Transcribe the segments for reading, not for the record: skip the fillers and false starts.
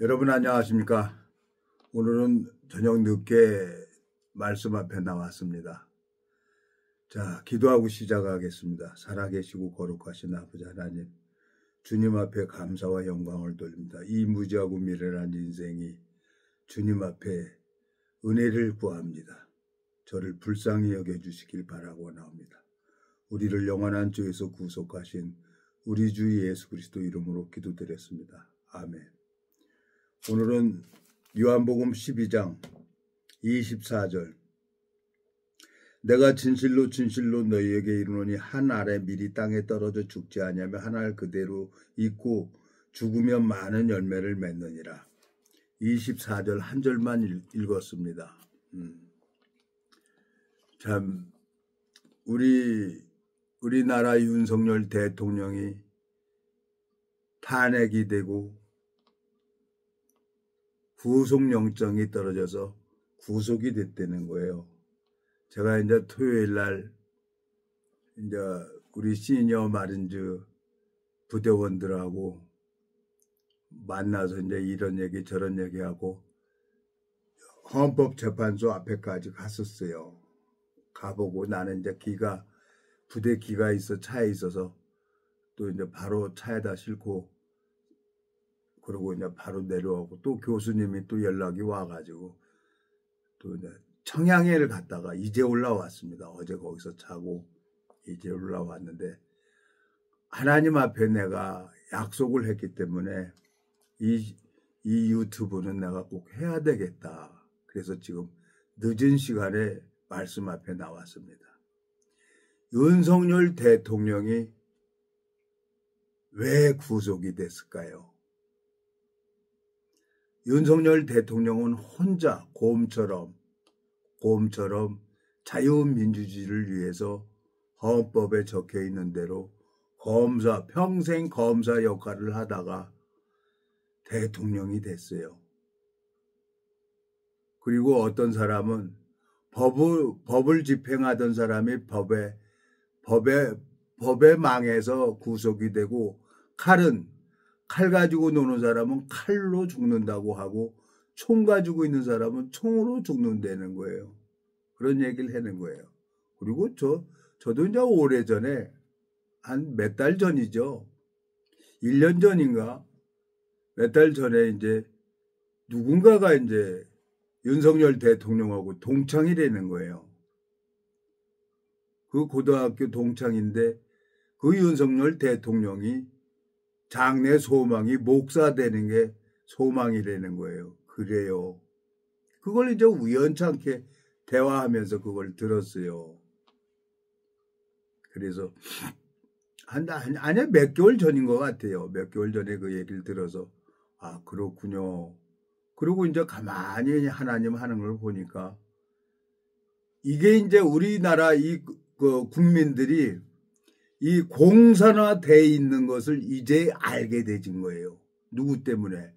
여러분 안녕하십니까? 오늘은 저녁 늦게 말씀 앞에 나왔습니다. 자, 기도하고 시작하겠습니다. 살아계시고 거룩하신 아버지 하나님, 주님 앞에 감사와 영광을 돌립니다. 이 무지하고 미련한 인생이 주님 앞에 은혜를 구합니다. 저를 불쌍히 여겨주시길 바라고 나옵니다. 우리를 영원한 죄에서 구속하신 우리 주 예수 그리스도 이름으로 기도드렸습니다. 아멘. 오늘은 요한복음 12장 24절. 내가 진실로 진실로 너희에게 이르노니 한 알에 미리 땅에 떨어져 죽지 아니하며 한 알 그대로 있고 죽으면 많은 열매를 맺느니라. 24절 한 절만 읽었습니다. 참 우리나라 윤석열 대통령이 탄핵이 되고 구속영장이 떨어져서 구속이 됐다는 거예요. 제가 이제 토요일 날 이제 우리 시니어 마린즈 부대원들하고 만나서 이제 이런 얘기 저런 얘기하고 헌법재판소 앞에까지 갔었어요. 가보고 나는 이제 부대 기가 있어 차에 있어서 또 이제 바로 차에다 싣고 그러고 이제 바로 내려오고 또 교수님이 또 연락이 와가지고 또 이제 청양회를 갔다가 이제 올라왔습니다. 어제 거기서 자고 이제 올라왔는데 하나님 앞에 내가 약속을 했기 때문에 이 유튜브는 내가 꼭 해야 되겠다. 그래서 지금 늦은 시간에 말씀 앞에 나왔습니다. 윤석열 대통령이 왜 구속이 됐을까요? 윤석열 대통령은 혼자 곰처럼 자유민주주의를 위해서 헌법에 적혀있는 대로 평생 검사 역할을 하다가 대통령이 됐어요. 그리고 어떤 사람은 법을 집행하던 사람이 법에 망해서 구속이 되고 칼 가지고 노는 사람은 칼로 죽는다고 하고 총 가지고 있는 사람은 총으로 죽는다는 거예요. 그런 얘기를 하는 거예요. 그리고 저도 이제 오래전에 한 몇 달 전이죠. 1년 전인가 몇 달 전에 이제 누군가가 이제 윤석열 대통령하고 동창이라는 거예요. 그 고등학교 동창인데 그 윤석열 대통령이 장래 소망이 목사 되는 게 소망이라는 거예요. 그래요. 그걸 이제 우연찮게 대화하면서 그걸 들었어요. 그래서 아니 몇 개월 전인 것 같아요. 몇 개월 전에 그 얘기를 들어서 아 그렇군요. 그리고 이제 가만히 하나님 하는 걸 보니까 이게 이제 우리나라 그 국민들이 이 공산화돼 있는 것을 이제 알게 되진 거예요. 누구 때문에?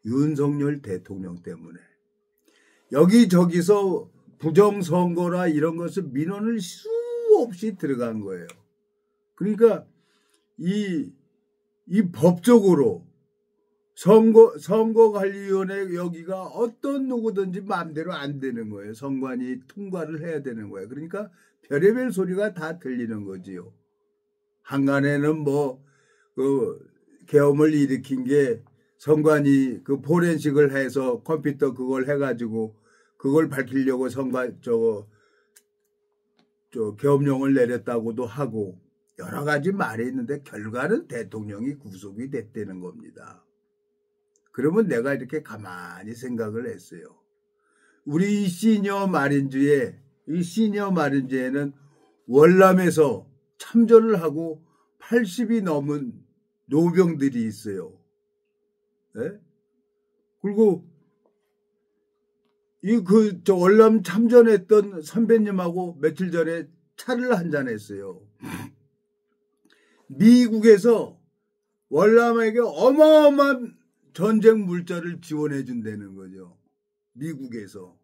윤석열 대통령 때문에. 여기저기서 부정선거나 이런 것을 민원을 수없이 들어간 거예요. 그러니까 이 법적으로 선거관리위원회 여기가 어떤 누구든지 마음대로 안 되는 거예요. 선관위 통과를 해야 되는 거예요. 그러니까 별의별 소리가 다 들리는 거지요. 한간에는 계엄을 일으킨 게 선관위 포렌식을 해서 컴퓨터 그걸 해가지고 그걸 밝히려고 계엄령을 내렸다고도 하고 여러 가지 말이 있는데 결과는 대통령이 구속이 됐다는 겁니다. 그러면 내가 이렇게 가만히 생각을 했어요. 우리 시니어 마린즈에는 월남에서 참전을 하고 80이 넘은 노병들이 있어요. 네? 그리고 월남 참전했던 선배님하고 며칠 전에 차를 한잔 했어요. 미국에서 월남에게 어마어마한 전쟁 물자를 지원해 준다는 거죠. 미국에서.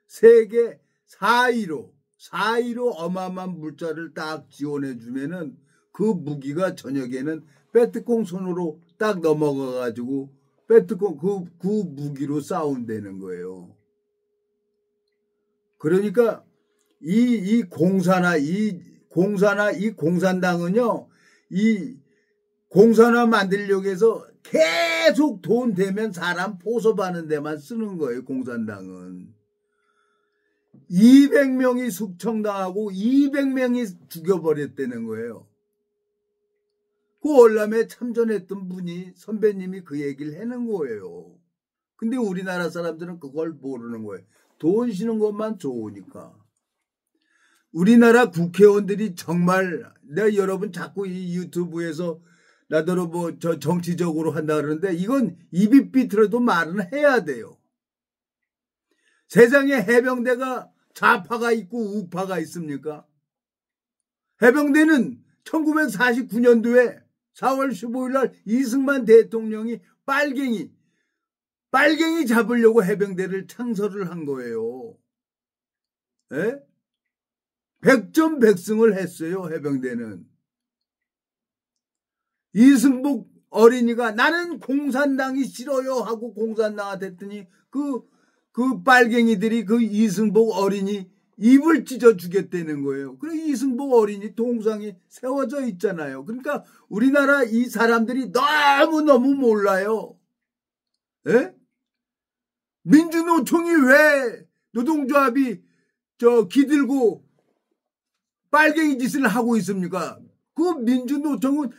세계 4위로 어마어마한 물자를 딱 지원해 주면은 그 무기가 저녁에는 빼뜨콩 손으로 딱 넘어가 가지고 빼뜨고 그 무기로 싸운다는 거예요. 그러니까 이 공산화 이 공산당은요, 이 공산화 만들려고 해서 계속 돈 되면 사람 포섭하는 데만 쓰는 거예요. 공산당은 200명이 숙청당하고 200명이 죽여버렸다는 거예요. 그 월남에 참전했던 분이 선배님이 그 얘기를 해는 거예요. 근데 우리나라 사람들은 그걸 모르는 거예요. 돈 쉬는 것만 좋으니까. 우리나라 국회의원들이 정말, 내가 여러분 자꾸 이 유튜브에서 나더러 뭐 저 정치적으로 한다 그러는데 이건 입이 삐뚤어도 말은 해야 돼요. 세상에 해병대가 좌파가 있고 우파가 있습니까? 해병대는 1949년도에 4월 15일 날 이승만 대통령이 빨갱이 잡으려고 해병대를 창설을 한 거예요. 에? 백전백승을 했어요. 해병대는. 이승복 어린이가 나는 공산당이 싫어요 하고 공산당한테 했더니 그 빨갱이들이 그 이승복 어린이 입을 찢어 주겠다는 거예요. 그래 이승복 어린이 동상이 세워져 있잖아요. 그러니까 우리나라 이 사람들이 너무너무 몰라요. 에? 민주노총이 왜 노동조합이 기들고 빨갱이 짓을 하고 있습니까? 그 민주노총은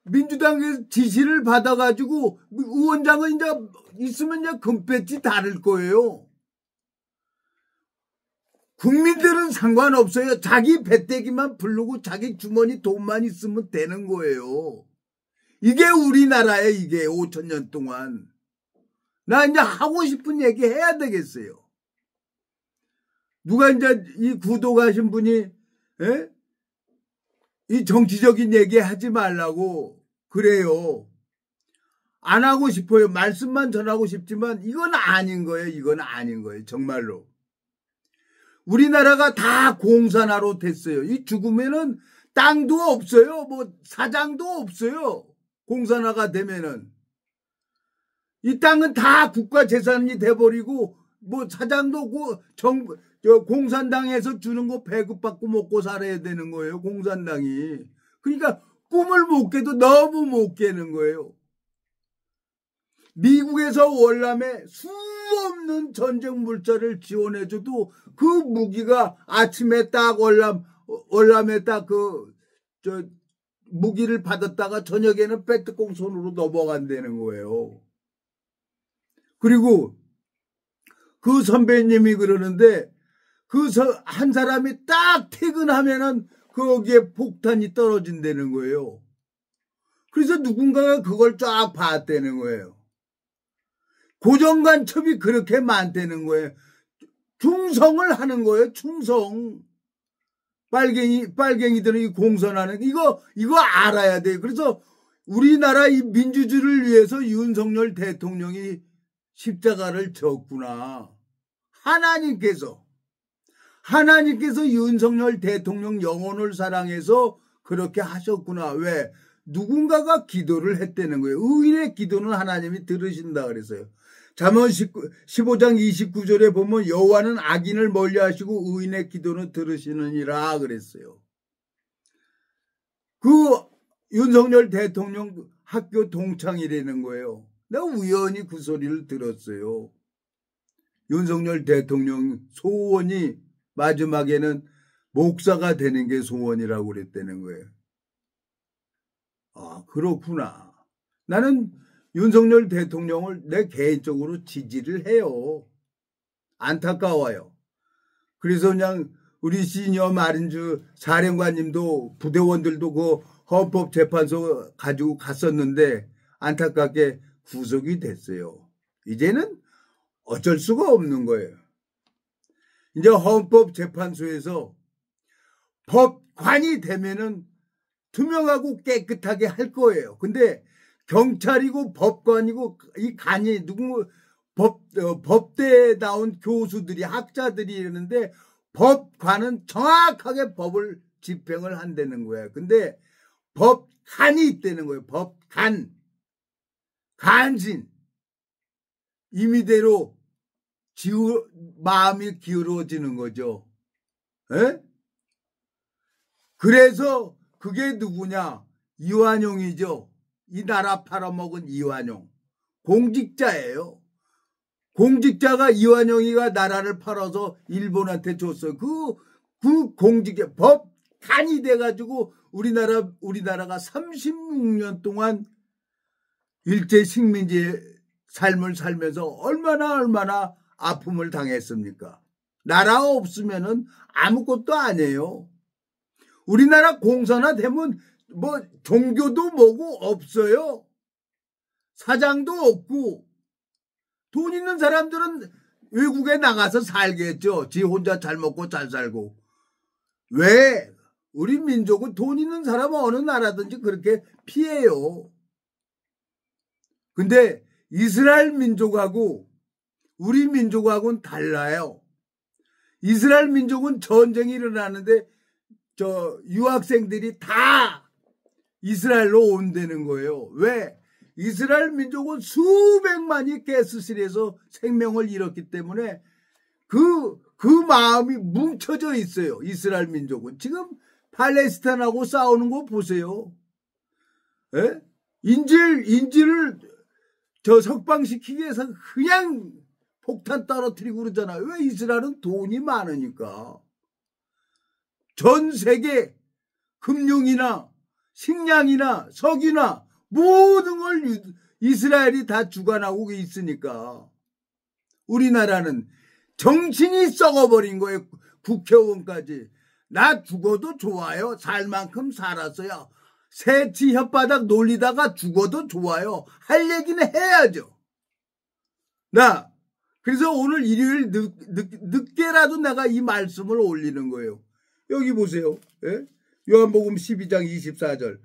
민주당의 지시를 받아가지고 위원장은 이제 있으면 이제 금배지 다를 거예요. 국민들은 상관없어요. 자기 배때기만 부르고 자기 주머니 돈만 있으면 되는 거예요. 이게 우리나라에 이게 5,000년 동안. 나 이제 하고 싶은 얘기 해야 되겠어요. 누가 이제 이 구독하신 분이 이 정치적인 얘기 하지 말라고 그래요. 안 하고 싶어요. 말씀만 전하고 싶지만 이건 아닌 거예요. 이건 아닌 거예요. 정말로. 우리나라가 다 공산화로 됐어요. 이 죽으면은 땅도 없어요. 뭐 사장도 없어요. 공산화가 되면은. 이 땅은 다 국가 재산이 돼버리고 뭐 사장도 없고 공산당에서 주는 거 배급받고 먹고 살아야 되는 거예요. 공산당이. 그러니까 꿈을 못 깨도 너무 못 깨는 거예요. 미국에서 월남에 수 없는 전쟁 물자를 지원해줘도 그 무기가 아침에 딱 월남에 딱 무기를 받았다가 저녁에는 빼뜨공 손으로 넘어간다는 거예요. 그리고 그 선배님이 그러는데 한 사람이 딱 퇴근하면은 거기에 폭탄이 떨어진다는 거예요. 그래서 누군가가 그걸 쫙 봤다는 거예요. 고정간첩이 그렇게 많다는 거예요. 충성을 하는 거예요. 충성. 빨갱이들은 공선하는 이거 알아야 돼요. 그래서 우리나라 이 민주주의를 위해서 윤석열 대통령이 십자가를 졌구나. 하나님께서 윤석열 대통령 영혼을 사랑해서 그렇게 하셨구나. 왜? 누군가가 기도를 했다는 거예요. 의인의 기도는 하나님이 들으신다 그랬어요. 잠언 15장 29절에 보면 여호와는 악인을 멀리하시고 의인의 기도는 들으시느니라 그랬어요. 그 윤석열 대통령 학교 동창이라는 거예요. 내가 우연히 그 소리를 들었어요. 윤석열 대통령 소원이 마지막에는 목사가 되는 게 소원이라고 그랬다는 거예요. 아, 그렇구나. 나는 윤석열 대통령을 내 개인적으로 지지를 해요. 안타까워요. 그래서 그냥 우리 시니어 마린즈 사령관님도 부대원들도 그 헌법재판소 가지고 갔었는데 안타깝게 구속이 됐어요. 이제는 어쩔 수가 없는 거예요. 이제 헌법재판소에서 법관이 되면은 투명하고 깨끗하게 할 거예요. 근데 경찰이고 법관이고 이 간이 법대에 나온 교수들이 학자들이 이러는데 법관은 정확하게 법을 집행을 한다는 거예요. 근데 법간이 있다는 거예요. 법간. 간신 임의대로 마음이 기울어지는 거죠. 에? 그래서 그게 누구냐? 이완용이죠. 이 나라 팔아먹은 이완용. 공직자예요. 공직자가 이완용이가 나라를 팔아서 일본한테 줬어요. 그 공직자 법간이 돼가지고 우리나라가 36년 동안 일제 식민지의 삶을 살면서 얼마나 아픔을 당했습니까? 나라가 없으면은 아무것도 아니에요. 우리나라 공산화 되면 뭐 종교도 뭐고 없어요. 사장도 없고 돈 있는 사람들은 외국에 나가서 살겠죠. 지 혼자 잘 먹고 잘 살고. 왜? 우리 민족은 돈 있는 사람은 어느 나라든지 그렇게 피해요. 근데 이스라엘 민족하고 우리 민족하고는 달라요. 이스라엘 민족은 전쟁이 일어나는데 유학생들이 다 이스라엘로 온다는 거예요. 왜? 이스라엘 민족은 수백만이 가스실에서 생명을 잃었기 때문에 그 마음이 뭉쳐져 있어요. 이스라엘 민족은. 지금 팔레스타인하고 싸우는 거 보세요. 에? 인질을 석방시키기 위해서 그냥 폭탄 떨어뜨리고 그러잖아요. 왜? 이스라엘은 돈이 많으니까. 전 세계 금융이나 식량이나 석유나 모든 걸 이스라엘이 다 주관하고 있으니까. 우리나라는 정신이 썩어버린 거예요. 국회의원까지. 나 죽어도 좋아요. 살 만큼 살았어요. 새치 혓바닥 놀리다가 죽어도 좋아요. 할 얘기는 해야죠. 그래서 오늘 일요일 늦게라도 내가 이 말씀을 올리는 거예요. 여기 보세요. 예? 요한복음 12장 24절.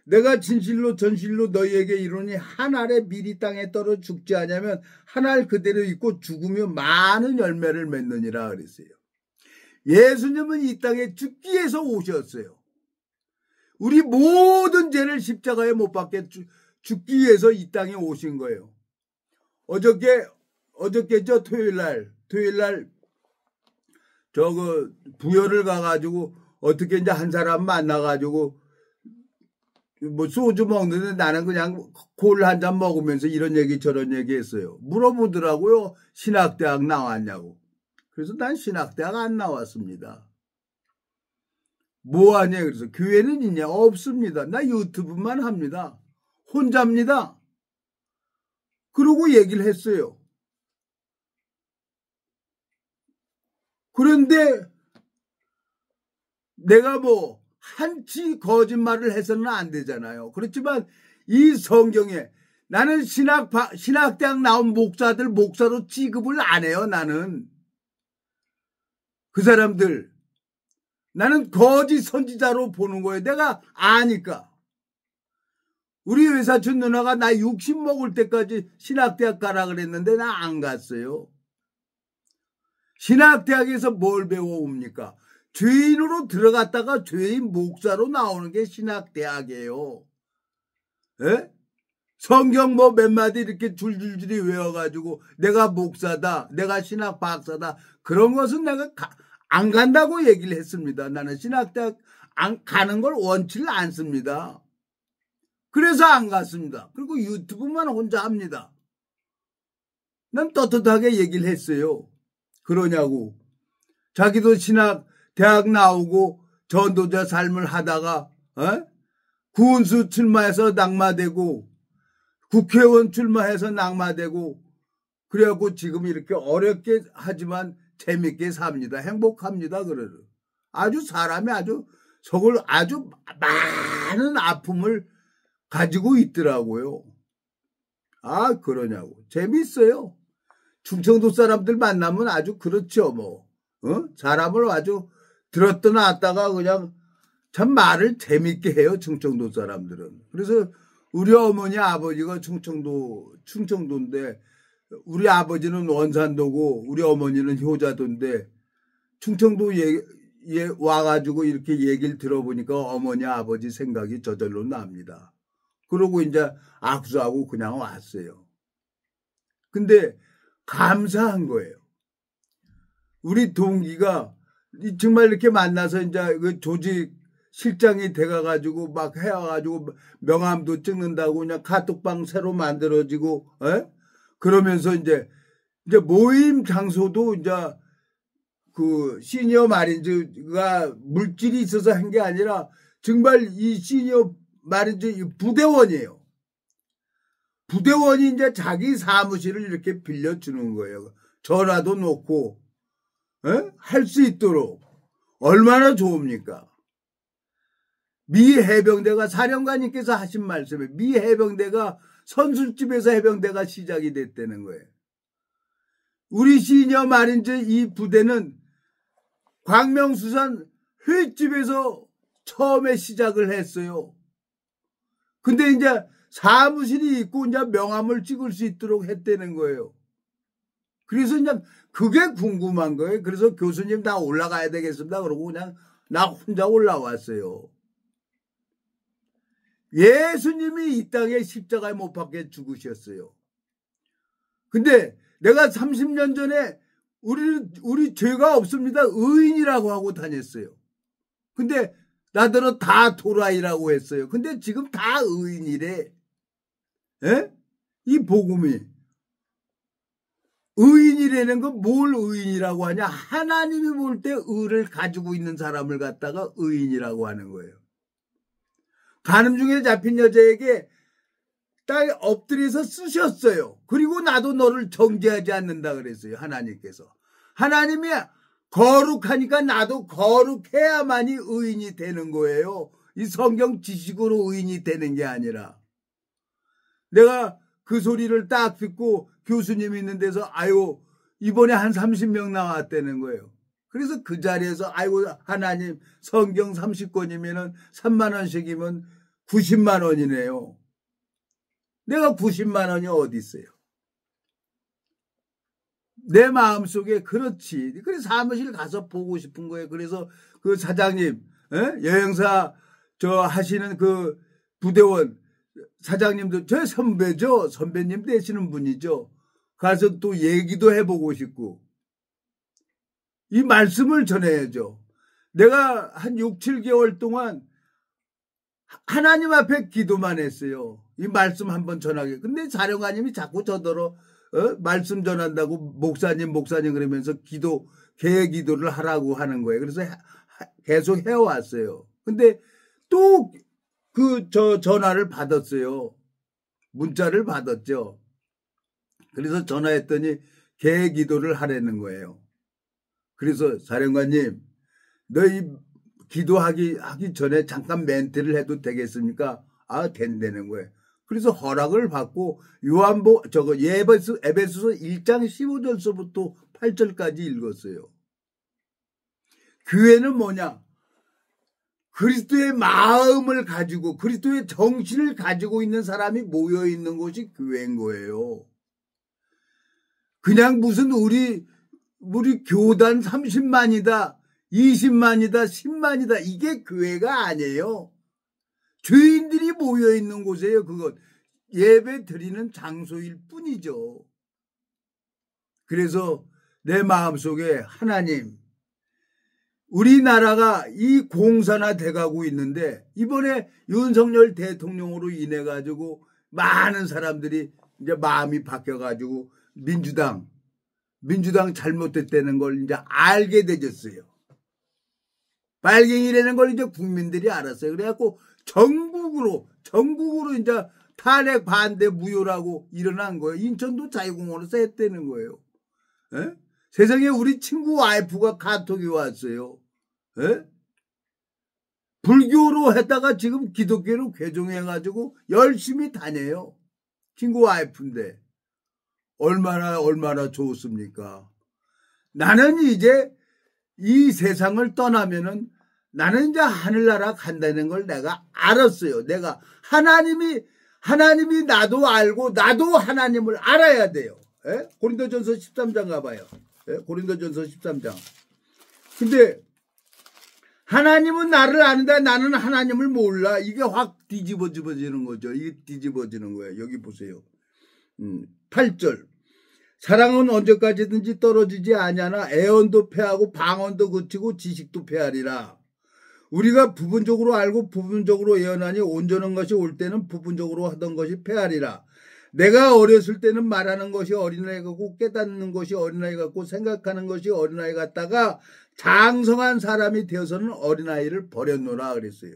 내가 진실로 전실로 너희에게 이르노니 한 알에 미리 땅에 떨어 죽지 않으면 한 알 그대로 있고 죽으면 많은 열매를 맺느니라 그랬어요. 예수님은 이 땅에 죽기 위해서 오셨어요. 우리 모든 죄를 십자가에 못 박게 죽기 위해서 이 땅에 오신 거예요. 어저께죠, 토요일 날 부여를 가가지고 어떻게 이제 한 사람 만나가지고 뭐 소주 먹는데 나는 그냥 콜 한 잔 먹으면서 이런 얘기 저런 얘기 했어요. 물어보더라고요. 신학대학 나왔냐고. 그래서 난 신학대학 안 나왔습니다. 뭐 하냐 그래서 교회는 있냐? 없습니다. 나 유튜브만 합니다. 혼자입니다. 그러고 얘기를 했어요. 그런데 내가 뭐 한치 거짓말을 해서는 안 되잖아요. 그렇지만 이 성경에 나는 신학대학 나온 목사들 목사로 취급을 안 해요. 나는 그 사람들 나는 거짓 선지자로 보는 거예요. 내가 아니까. 우리 외사촌 누나가 나 60 먹을 때까지 신학대학 가라 그랬는데 나 안 갔어요. 신학대학에서 뭘 배워옵니까? 죄인으로 들어갔다가 죄인 목사로 나오는 게 신학대학이에요. 에? 성경 뭐 몇 마디 이렇게 줄줄줄이 외워가지고 내가 목사다, 내가 신학 박사다 그런 것은 내가 안 간다고 얘기를 했습니다. 나는 신학대학 가는 걸 원치를 않습니다. 그래서 안 갔습니다. 그리고 유튜브만 혼자 합니다. 난 떳떳하게 얘기를 했어요. 그러냐고. 자기도 신학대학 나오고 전도자 삶을 하다가 구은수 출마해서 낙마되고 국회의원 출마해서 낙마되고 그래갖고 지금 이렇게 어렵게 하지만 재밌게 삽니다. 행복합니다. 그래요. 아주 사람이 아주 많은 아픔을 가지고 있더라고요. 아 그러냐고. 재밌어요. 충청도 사람들 만나면 아주 그렇죠. 뭐 사람을 아주 들었다 놨다가 그냥 참 말을 재밌게 해요. 충청도 사람들은. 그래서 우리 어머니 아버지가 충청도인데 우리 아버지는 원산도고 우리 어머니는 효자도인데 충청도에 와가지고 이렇게 얘기를 들어보니까 어머니 아버지 생각이 저절로 납니다. 그러고 이제 악수하고 그냥 왔어요. 근데 감사한 거예요. 우리 동기가 정말 이렇게 만나서 이제 그 조직 실장이 돼가가지고 막 해와가지고 명함도 찍는다고 그냥 카톡방 새로 만들어지고, 그러면서 이제 모임 장소도 이제 그 시니어 마린즈가 물질이 있어서 한 게 아니라 정말 이 시니어 마린즈 부대원이에요. 부대원이 이제 자기 사무실을 이렇게 빌려주는 거예요. 전화도 놓고, 할 수 있도록. 얼마나 좋습니까? 미 해병대가 사령관님께서 하신 말씀에 미 해병대가 선술집에서 해병대가 시작이 됐다는 거예요. 우리 시니어 마린즈 이 부대는 광명수산 횟집에서 처음에 시작을 했어요. 근데 이제 사무실이 있고 이제 명함을 찍을 수 있도록 했다는 거예요. 그래서 이제 그게 궁금한 거예요. 그래서 교수님 다 올라가야 되겠습니다. 그러고 그냥 나 혼자 올라왔어요. 예수님이 이 땅에 십자가에 못 박혀 죽으셨어요. 근데 내가 30년 전에 우리 죄가 없습니다. 의인이라고 하고 다녔어요. 근데 나더러 다 도라이라고 했어요. 근데 지금 다 의인이래. 이 복음이. 의인이라는 건 뭘 의인이라고 하냐? 하나님이 볼 때 의를 가지고 있는 사람을 갖다가 의인이라고 하는 거예요. 간음 중에 잡힌 여자에게 땅에 엎드려서 쓰셨어요. 그리고 나도 너를 정죄하지 않는다 그랬어요. 하나님께서. 하나님이 거룩하니까 나도 거룩해야만이 의인이 되는 거예요. 이 성경 지식으로 의인이 되는 게 아니라. 내가 그 소리를 딱 듣고 교수님이 있는 데서 아유 이번에 한 30명 나왔다는 거예요. 그래서 그 자리에서 아이고 하나님 성경 30권이면 3만 원씩이면 90만 원이네요. 내가 90만 원이 어디 있어요? 내 마음속에 그렇지. 그래서 사무실 가서 보고 싶은 거예요. 그래서 그 사장님, 여행사 하시는 그 부대원 사장님도 저 선배죠. 선배님 되시는 분이죠. 가서 또 얘기도 해보고 싶고 이 말씀을 전해야죠. 내가 한 6, 7개월 동안 하나님 앞에 기도만 했어요. 이 말씀 한번 전하게. 근데 사령관님이 자꾸 저더러 말씀 전한다고 목사님 그러면서 개의 기도를 하라고 하는 거예요. 그래서 계속 해왔어요. 근데 또 전화를 받았어요. 문자를 받았죠. 그래서 전화했더니 개의 기도를 하라는 거예요. 그래서 사령관님, 너희 기도하기 전에 잠깐 멘트를 해도 되겠습니까? 아, 된다는 거예요. 그래서 허락을 받고 에베소서 1장 15절서부터 8절까지 읽었어요. 교회는 뭐냐? 그리스도의 마음을 가지고 그리스도의 정신을 가지고 있는 사람이 모여 있는 곳이 교회인 거예요. 그냥 무슨 우리 교단 30만이다, 20만이다, 10만이다 이게 교회가 아니에요. 죄인들이 모여 있는 곳이에요. 그것 예배 드리는 장소일 뿐이죠. 그래서 내 마음속에 하나님, 우리나라가 이 공산화 돼가고 있는데 이번에 윤석열 대통령으로 인해 가지고 많은 사람들이 이제 마음이 바뀌어 가지고 민주당 잘못됐다는 걸 이제 알게 되졌어요. 빨갱이라는 걸 이제 국민들이 알았어요. 그래갖고 전국으로 이제 탄핵 반대 무효라고 일어난 거예요. 인천도 자유공원에서 했다는 거예요. 세상에 우리 친구 와이프가 카톡이 왔어요. 불교로 했다가 지금 기독교로 개종해가지고 열심히 다녀요. 친구 와이프인데 얼마나 좋습니까? 나는 이제 이 세상을 떠나면은 나는 이제 하늘나라 간다는 걸 내가 알았어요. 내가 하나님이 나도 알고 나도 하나님을 알아야 돼요. 고린도전서 13장 가봐요. 고린도전서 13장. 근데 하나님은 나를 아는데 나는 하나님을 몰라. 이게 확 뒤집어지는 거죠. 이게 뒤집어지는 거예요. 여기 보세요. 8절. 사랑은 언제까지든지 떨어지지 아니하나 애언도 패하고 방언도 그치고 지식도 패하리라. 우리가 부분적으로 알고 부분적으로 예언하니 온전한 것이 올 때는 부분적으로 하던 것이 패하리라. 내가 어렸을 때는 말하는 것이 어린아이 같고 깨닫는 것이 어린아이 같고 생각하는 것이 어린아이 같다가 장성한 사람이 되어서는 어린아이를 버렸노라 그랬어요.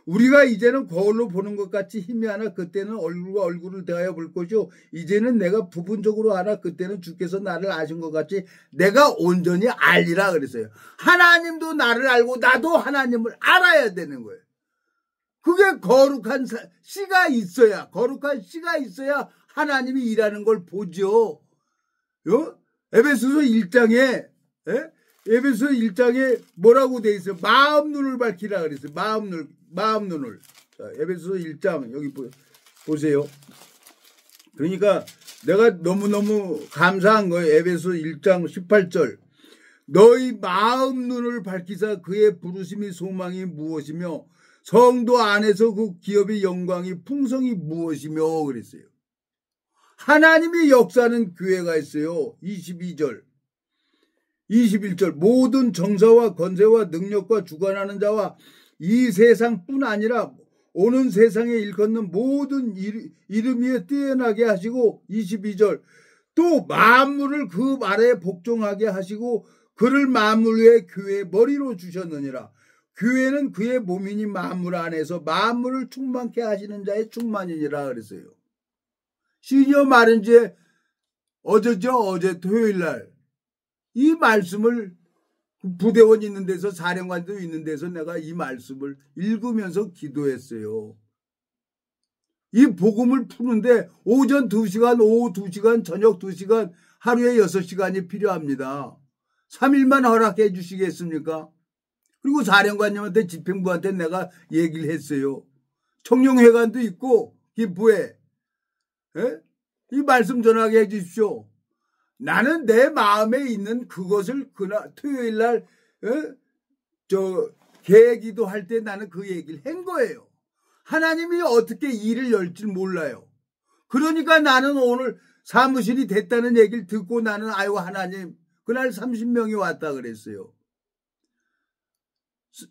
우리가 이제는 거울로 보는 것 같이 희미하나 그때는 얼굴과 얼굴을 대하여 볼 것이요 이제는 내가 부분적으로 알아 그때는 주께서 나를 아신 것 같이 내가 온전히 알리라 그랬어요. 하나님도 나를 알고 나도 하나님을 알아야 되는 거예요. 그게 거룩한 씨가 있어야 하나님이 일하는 걸 보죠. 에베소서 1장에 에베소서 1장에 뭐라고 돼 있어요? 마음 눈을 밝히라 그랬어요. 마음 눈을. 자, 에베소서 1장 여기 보세요. 그러니까 내가 너무너무 감사한 거예요. 에베소서 1장 18절. 너희 마음 눈을 밝히사 그의 부르심이 소망이 무엇이며 성도 안에서 그 기업의 영광이 풍성이 무엇이며 그랬어요. 하나님이 역사하는 교회가 있어요. 22절. 21절. 모든 정사와 권세와 능력과 주관하는 자와 이 세상뿐 아니라 오는 세상에 일컫는 모든 이름 위에 뛰어나게 하시고 22절. 또 만물을 그 말에 복종하게 하시고 그를 만물 위에 교회의 머리로 주셨느니라. 교회는 그의 몸이니 만물 안에서 만물을 충만케 하시는 자의 충만이니라 그랬어요. 시니어 말은 이제 어제죠. 어제 토요일날 이 말씀을 부대원 있는 데서 사령관도 있는 데서 내가 이 말씀을 읽으면서 기도했어요. 이 복음을 푸는데 오전 2시간, 오후 2시간, 저녁 2시간, 하루에 6시간이 필요합니다. 3일만 허락해 주시겠습니까? 그리고 사령관님한테 집행부한테 내가 얘기를 했어요. 청룡회관도 있고 기부에 이 말씀 전하게 해 주십시오. 나는 내 마음에 있는 그것을 그날 토요일날 개기도 할 때 나는 그 얘기를 한 거예요. 하나님이 어떻게 일을 열지 몰라요. 그러니까 나는 오늘 사무실이 됐다는 얘기를 듣고 나는 아유 하나님 그날 30명이 왔다 그랬어요.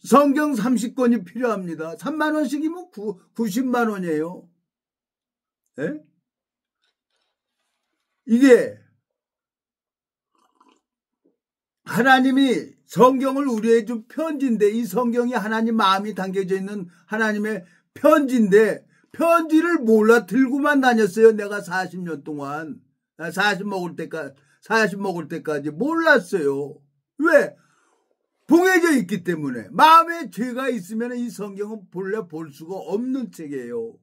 성경 30권이 필요합니다. 3만 원씩이면 90만 원이에요. 에? 이게 하나님이 성경을 우리에게 준 편지인데 이 성경이 하나님 마음이 담겨져 있는 하나님의 편지인데 편지를 몰라 들고만 다녔어요. 내가 40년 동안 40 먹을 때까지 몰랐어요. 왜? 봉해져 있기 때문에. 마음에 죄가 있으면 이 성경은 본래 볼 수가 없는 책이에요.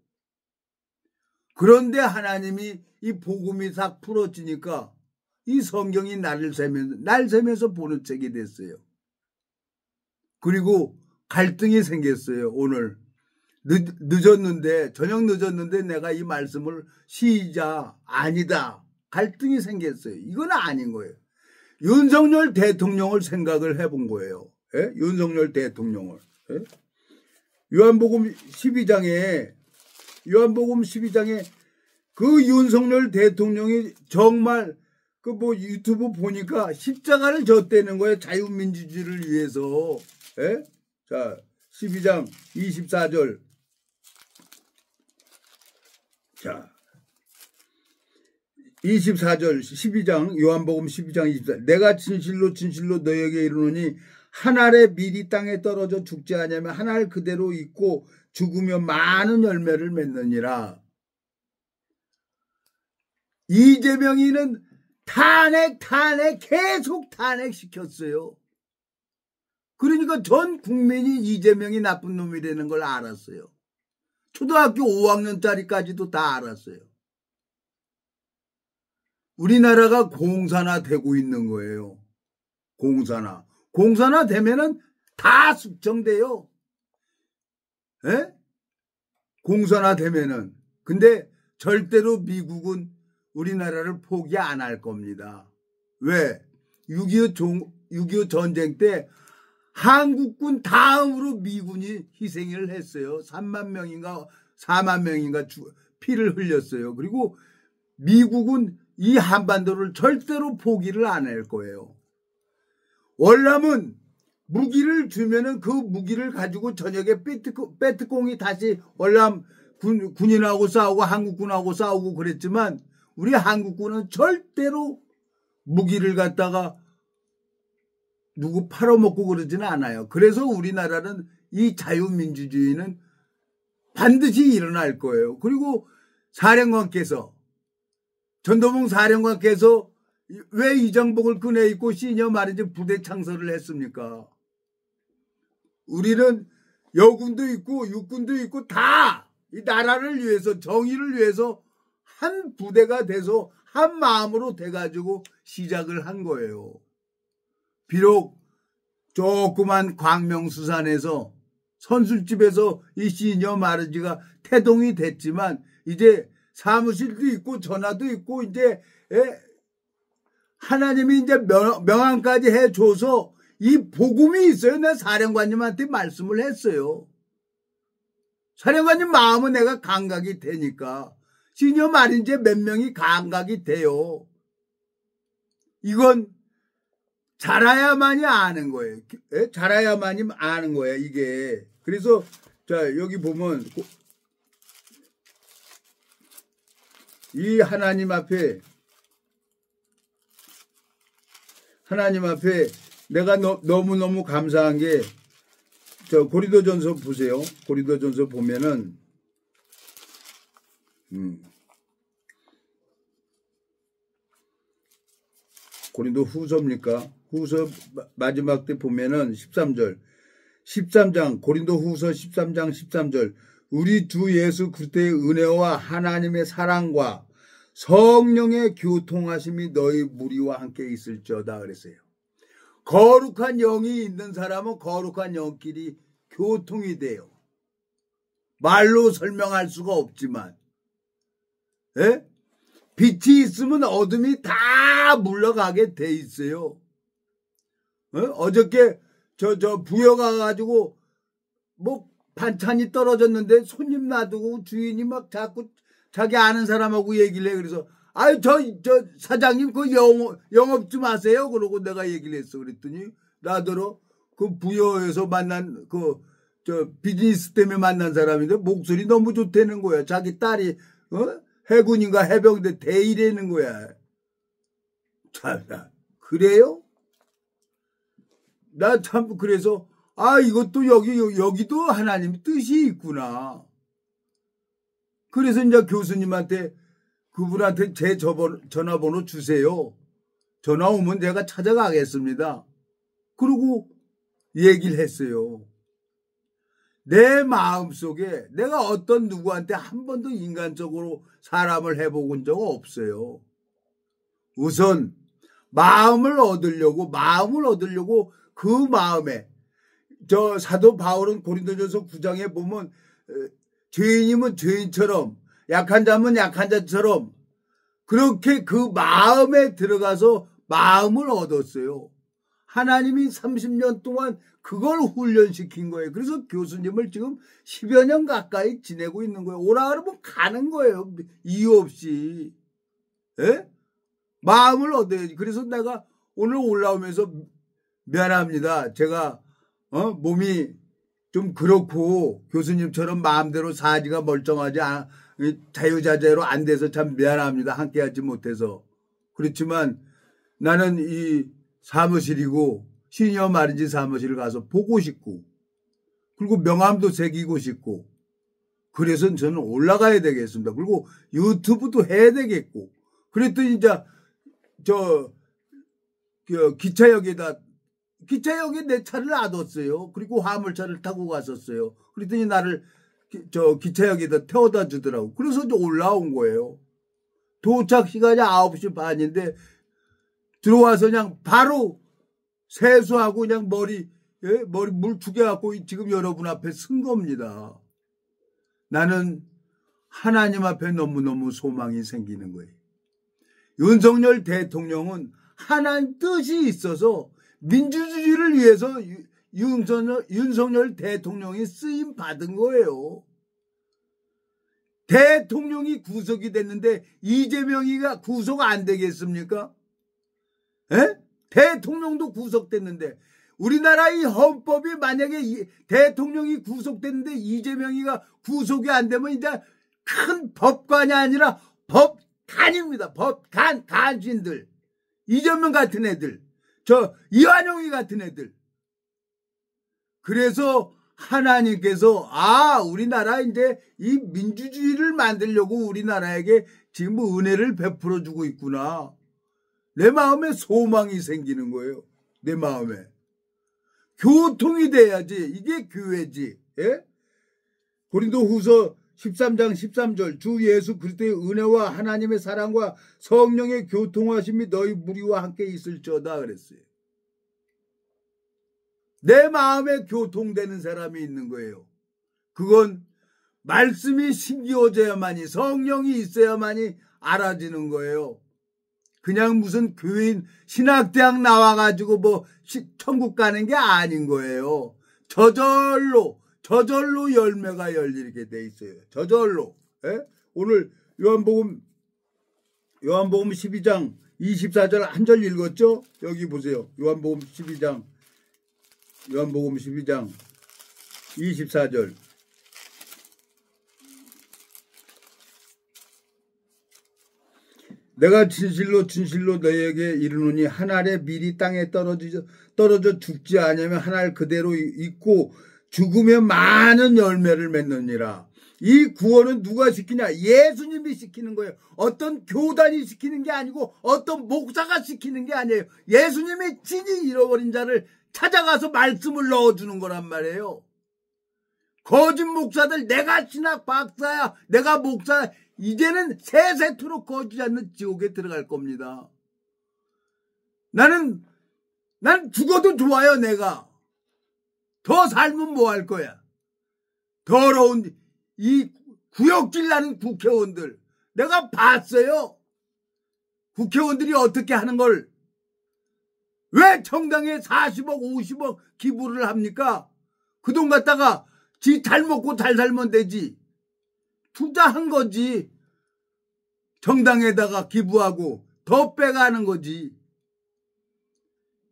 그런데 하나님이 이 복음이 싹 풀어지니까 이 성경이 날 새면서 보는 책이 됐어요. 그리고 갈등이 생겼어요. 오늘 늦었는데 저녁 늦었는데 내가 이 말씀을 시작 아니다. 갈등이 생겼어요. 이건 아닌 거예요. 윤석열 대통령을 생각을 해본 거예요. 예? 윤석열 대통령을. 예? 요한복음 12장에 그 윤석열 대통령이 정말 그 유튜브 보니까 십자가를 졌다는 거예요. 자유민주주의를 위해서. 예? 자, 12장 24절. 자, 24절 12장 요한복음 12장 24절. 내가 진실로 너에게 이르노니 한 알에 밀이 땅에 떨어져 죽지 아니하면 한 알 그대로 있고 죽으면 많은 열매를 맺느니라. 이재명이는 탄핵 계속 탄핵시켰어요. 그러니까 전 국민이 이재명이 나쁜 놈이라는 걸 알았어요. 초등학교 5학년짜리까지도 다 알았어요. 우리나라가 공산화되고 있는 거예요. 공산화 되면은 다 숙청돼요. 에? 공산화 되면은. 근데 절대로 미국은 우리나라를 포기 안 할 겁니다. 왜? 6.25 전쟁 때 한국군 다음으로 미군이 희생을 했어요. 3만 명인가 4만 명인가 피를 흘렸어요. 그리고 미국은 이 한반도를 절대로 포기를 안 할 거예요. 월남은 무기를 주면은 그 무기를 가지고 저녁에 베트콩이 다시 월남 군인하고 싸우고 한국군하고 싸우고 그랬지만 우리 한국군은 절대로 무기를 갖다가 누구 팔아먹고 그러지는 않아요. 그래서 우리나라는 이 자유민주주의는 반드시 일어날 거예요. 그리고 사령관께서 전도봉 사령관께서 왜 이정복을 꺼내 입고 시니어 마린즈 부대 창설을 했습니까? 우리는 여군도 있고 육군도 있고 다 이 나라를 위해서 정의를 위해서 한 부대가 돼서 한 마음으로 돼가지고 시작을 한 거예요. 비록 조그만 광명수산에서 선술집에서 이 시니어 마르지가 태동이 됐지만 이제 사무실도 있고 전화도 있고 이제 하나님이 이제 명함까지 해줘서 이 복음이 있어요. 내가 사령관님한테 말씀을 했어요. 사령관님 마음은 내가 감각이 되니까 시니어 마린즈에 몇 명이 감각이 돼요. 이건 자라야만이 아는 거예요. 자라야만이 아는 거예요, 이게. 그래서, 자, 여기 보면, 이 하나님 앞에 내가 너무너무 감사한 게, 저, 고린도전서 보세요. 고린도전서 보면은, 고린도 후서입니까? 후서 마지막 때 보면은 13절. 13장, 고린도 후서 13장 13절. 우리 주 예수 그리스도의 은혜와 하나님의 사랑과 성령의 교통하심이 너희 무리와 함께 있을지어다 그랬어요. 거룩한 영이 있는 사람은 거룩한 영끼리 교통이 돼요. 말로 설명할 수가 없지만. 예? 빛이 있으면 어둠이 다 물러가게 돼 있어요. 어저께 저 부여 가가지고 뭐 반찬이 떨어졌는데 손님 놔두고 주인이 막 자꾸 자기 아는 사람하고 얘기를 해. 그래서 아유 저 사장님 그 영업 좀 하세요. 그러고 내가 얘기를 했어. 그랬더니 나더러 그 부여에서 만난 저 비즈니스 때문에 만난 사람인데 목소리 너무 좋다는 거야. 자기 딸이 해군인가 해병대 대위라는 거야. 참나 그래요? 나 참 그래서 이것도 여기도 하나님 뜻이 있구나. 그래서 이제 교수님한테 그분한테 제 전화번호 주세요. 전화 오면 제가 찾아가겠습니다. 그러고 얘기를 했어요. 내 마음속에 내가 어떤 누구한테 한 번도 인간적으로 사람을 해본 적 없어요. 우선 마음을 얻으려고 그 마음에 저 사도 바울은 고린도전서 9장에 보면 죄인이면 죄인처럼 약한 자면 약한 자처럼 그렇게 그 마음에 들어가서 마음을 얻었어요. 하나님이 30년 동안 그걸 훈련시킨 거예요. 그래서 교수님을 지금 10여 년 가까이 지내고 있는 거예요. 오라 그러면 가는 거예요. 이유 없이. 예? 마음을 얻어야지. 그래서 내가 오늘 올라오면서 미안합니다. 제가 몸이 좀 그렇고 교수님처럼 마음대로 사지가 멀쩡하지 자유자재로 안 돼서 참 미안합니다. 함께하지 못해서. 그렇지만 나는 이 사무실이고 시니어 마린즈 사무실을 가서 보고 싶고 그리고 명함도 새기고 싶고 그래서 저는 올라가야 되겠습니다. 그리고 유튜브도 해야 되겠고 그랬더니 이제 기차역에 내 차를 놔뒀어요. 그리고 화물차를 타고 갔었어요. 그랬더니 나를 기차역에다 태워다 주더라고. 그래서 이제 올라온 거예요. 도착 시간이 9시 반인데 들어와서 그냥 바로 세수하고 그냥 머리 물 죽여갖고 지금 여러분 앞에 쓴 겁니다. 나는 하나님 앞에 너무너무 소망이 생기는 거예요. 윤석열 대통령은 하나님 뜻이 있어서 민주주의를 위해서 윤석열 대통령이 쓰임 받은 거예요. 대통령이 구속이 됐는데 이재명이가 구속 안 되겠습니까? 에? 대통령도 구속됐는데 우리나라 이 헌법이 만약에 대통령이 구속됐는데 이재명이가 구속이 안 되면 이제 큰 법관이 아니라 법간입니다. 법간, 간신들. 이재명 같은 애들. 이완용이 같은 애들. 그래서 하나님께서 우리나라 이제 이 민주주의를 만들려고 우리나라에게 지금 은혜를 베풀어 주고 있구나. 내 마음에 소망이 생기는 거예요. 내 마음에. 교통이 돼야지. 이게 교회지. 예? 고린도후서 13장 13절 주 예수 그리스도의 은혜와 하나님의 사랑과 성령의 교통하심이 너희 무리와 함께 있을지어다 그랬어요. 내 마음에 교통되는 사람이 있는 거예요. 그건 말씀이 심기어져야만이 성령이 있어야만이 알아지는 거예요. 그냥 무슨 교인 신학대학 나와가지고 천국 가는 게 아닌 거예요. 저절로 열매가 열리게 돼 있어요. 저절로. 예? 오늘 요한복음 12장 24절 한 절 읽었죠? 여기 보세요. 요한복음 12장 24절. 내가 진실로 너희에게 이르노니 한 알에 밀이 땅에 떨어져 죽지 아니하면 한 알 그대로 있고 죽으면 많은 열매를 맺느니라. 이 구원은 누가 시키냐? 예수님이 시키는 거예요. 어떤 교단이 시키는 게 아니고 어떤 목사가 시키는 게 아니에요. 예수님이 진이 잃어버린 자를 찾아가서 말씀을 넣어주는 거란 말이에요. 거짓 목사들 내가 신학 박사야, 내가 목사야. 이제는 세세토록 거짓 않는 지옥에 들어갈 겁니다. 난 죽어도 좋아요. 내가 더 살면 뭐 할 거야. 더러운 이 구역질 나는 국회의원들 내가 봤어요. 국회의원들이 어떻게 하는 걸. 왜 정당에 40억 50억 기부를 합니까? 그 돈 갖다가 지 잘 먹고 잘 살면 되지. 투자한 거지. 정당에다가 기부하고 더 빼가는 거지.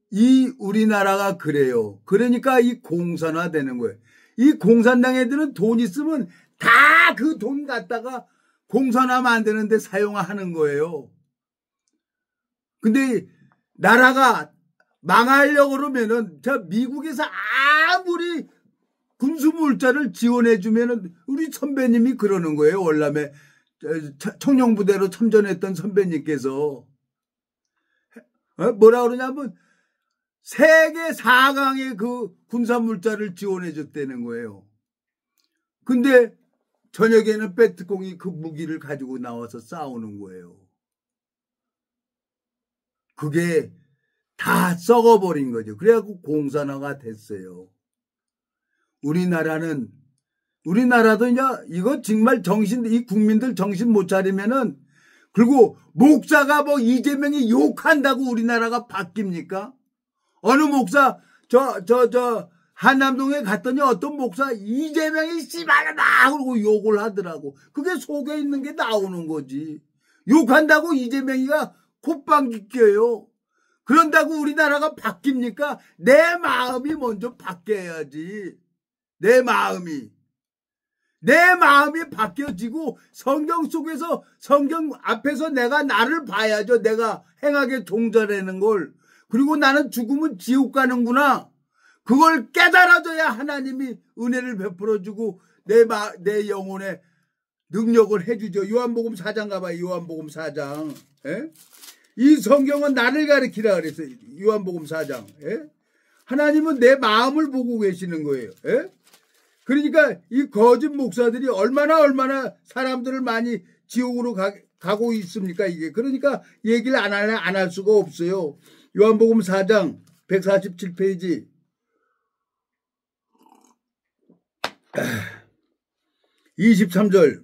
이 우리나라가 그래요. 그러니까 이 공산화 되는 거예요. 이 공산당 애들은 돈 있으면 다 그 돈 갖다가 공산화 만드는데 사용하는 거예요. 근데 나라가 망하려고 그러면은 미국에서 아무리 군수물자를 지원해주면은 우리 선배님이 그러는 거예요. 월남에 청룡부대로 참전했던 선배님께서 뭐라 그러냐면 세계 4강의 그 군사물자를 지원해줬다는 거예요. 근데 저녁에는 베트콩이 그 무기를 가지고 나와서 싸우는 거예요. 그게 다 썩어버린 거죠. 그래갖고 공산화가 됐어요. 우리나라도 이제 이거 정말 이 국민들 정신 못 차리면은, 그리고 목사가 이재명이 욕한다고 우리나라가 바뀝니까? 어느 목사, 한남동에 갔더니 어떤 목사 이재명이 씨발하다 그러고 욕을 하더라고. 그게 속에 있는 게 나오는 거지. 욕한다고 이재명이가 콧방귀 껴요. 그런다고 우리나라가 바뀝니까? 내 마음이 먼저 바뀌어야지. 내 마음이 바뀌어지고 성경 속에서 성경 앞에서 내가 나를 봐야죠. 내가 행하게 종자라는 걸. 그리고 나는 죽으면 지옥 가는구나. 그걸 깨달아줘야 하나님이 은혜를 베풀어주고 내 영혼에 능력을 해주죠. 요한복음 4장 가봐요. 요한복음 4장. 예? 이 성경은 나를 가리키라 그랬어요. 요한복음 4장. 예? 하나님은 내 마음을 보고 계시는 거예요. 예? 그러니까 이 거짓 목사들이 얼마나 사람들을 많이 지옥으로 가고 있습니까? 이게. 그러니까 얘기를 안 할 수가 없어요. 요한복음 4장 147페이지. 23절.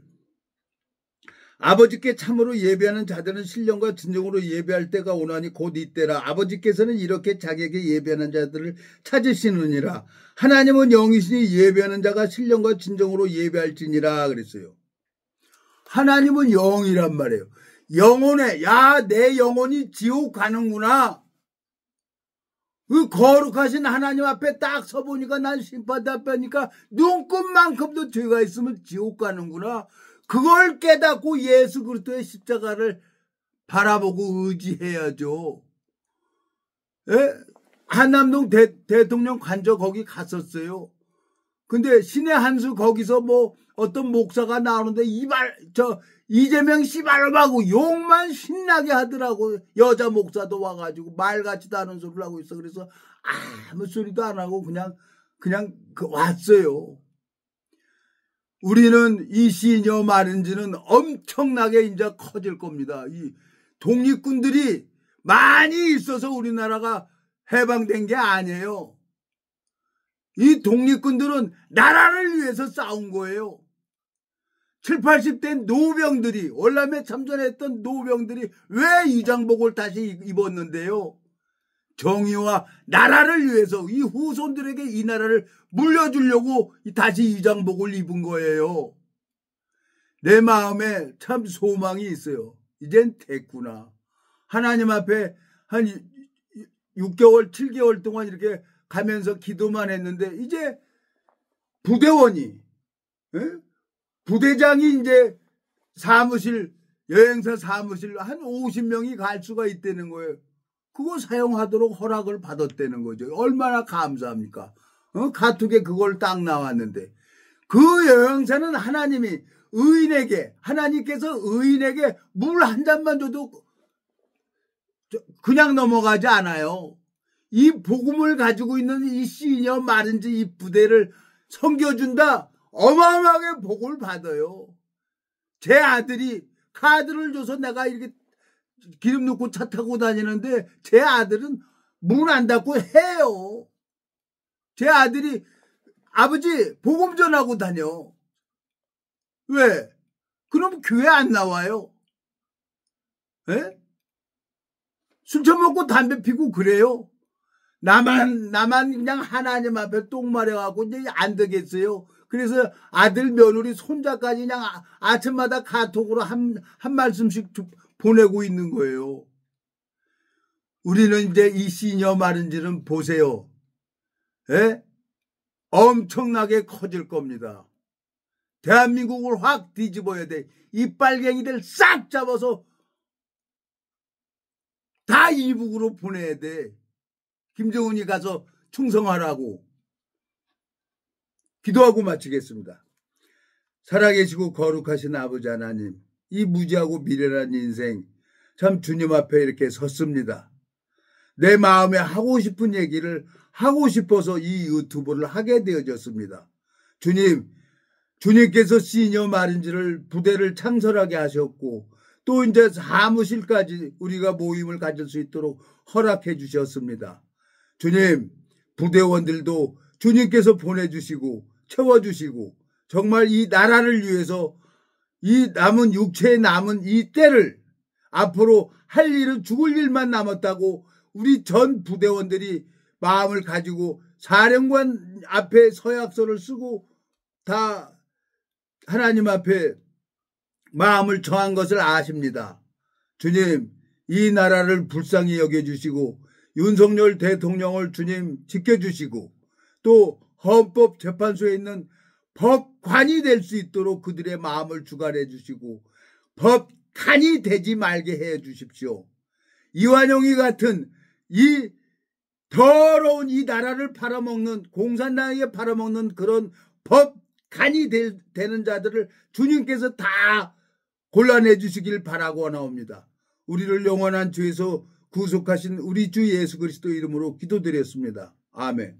아버지께 참으로 예배하는 자들은 신령과 진정으로 예배할 때가 오나니 곧 이때라. 아버지께서는 이렇게 자기에게 예배하는 자들을 찾으시느니라. 하나님은 영이시니 예배하는 자가 신령과 진정으로 예배할지니라 그랬어요. 하나님은 영이란 말이에요. 영혼에 내 영혼이 지옥 가는구나. 그 거룩하신 하나님 앞에 딱 서보니까 난 심판대 앞에니까 눈끝만큼도 죄가 있으면 지옥 가는구나. 그걸 깨닫고 예수 그리스도의 십자가를 바라보고 의지해야죠. 예? 한남동 대통령 관저 거기 갔었어요. 근데 신의 한수 거기서 뭐 어떤 목사가 나오는데 이재명 씨발놈하고 욕만 신나게 하더라고. 여자 목사도 와가지고 말 같지도 않은 소리를 하고 있어. 그래서 아무 소리도 안 하고 그냥 왔어요. 우리는 이 시녀 말인지는 엄청나게 이제 커질 겁니다. 이 독립군들이 많이 있어서 우리나라가 해방된 게 아니에요. 이 독립군들은 나라를 위해서 싸운 거예요. 70, 80대 노병들이, 월남에 참전했던 노병들이 왜 위장복을 다시 입었는데요? 정의와 나라를 위해서 이 후손들에게 이 나라를 물려주려고 다시 위장복을 입은 거예요. 내 마음에 참 소망이 있어요. 이젠 됐구나. 하나님 앞에 한 6개월, 7개월 동안 이렇게 가면서 기도만 했는데 이제 부대원이, 부대장이 이제 여행사 사무실 한 50명이 갈 수가 있다는 거예요. 그거 사용하도록 허락을 받았다는 거죠. 얼마나 감사합니까? 가툭에 그걸 딱 나왔는데 그 여행사는 하나님께서 의인에게 물 한 잔만 줘도 그냥 넘어가지 않아요. 이 복음을 가지고 있는 이 시녀 말인지 이 부대를 섬겨준다. 어마어마하게 복을 받아요. 제 아들이 카드를 줘서 내가 이렇게 기름 넣고 차 타고 다니는데 제 아들은 문 안 닫고 해요. 제 아들이 아버지 복음 전하고 다녀. 왜? 그럼 교회 안 나와요. 에? 술 처먹고 담배 피고 그래요. 나만 그냥 하나님 앞에 똥 마려갖고 이제 안 되겠어요. 그래서 아들, 며느리, 손자까지 그냥 아침마다 카톡으로 한 말씀씩 보내고 있는 거예요. 우리는 이제 이 시녀 말인지는 보세요. 에? 엄청나게 커질 겁니다. 대한민국을 확 뒤집어야 돼. 이 빨갱이들 싹 잡아서 다 이북으로 보내야 돼. 김정은이 가서 충성하라고. 기도하고 마치겠습니다. 살아계시고 거룩하신 아버지 하나님, 이 무지하고 미련한 인생 참 주님 앞에 이렇게 섰습니다. 내 마음에 하고 싶은 얘기를 하고 싶어서 이 유튜브를 하게 되어졌습니다. 주님께서 시녀 말인지를 부대를 창설하게 하셨고 또 이제 사무실까지 우리가 모임을 가질 수 있도록 허락해 주셨습니다. 주님, 부대원들도 주님께서 보내주시고 채워주시고 정말 이 나라를 위해서 이 남은 육체에 남은 이 때를 앞으로 할 일은 죽을 일만 남았다고 우리 전 부대원들이 마음을 가지고 사령관 앞에 서약서를 쓰고 다 하나님 앞에 마음을 정한 것을 아십니다. 주님, 이 나라를 불쌍히 여겨주시고 윤석열 대통령을 주님 지켜주시고 또 헌법재판소에 있는 법관이 될 수 있도록 그들의 마음을 주관해 주시고 법관이 되지 말게 해 주십시오. 이완용이 같은 이 더러운 이 나라를 팔아먹는 공산당에게 팔아먹는 그런 법관이 되는 자들을 주님께서 다 골라내 주시길 바라고 나옵니다. 우리를 영원한 죄에서 구속하신 우리 주 예수 그리스도 이름으로 기도드렸습니다. 아멘.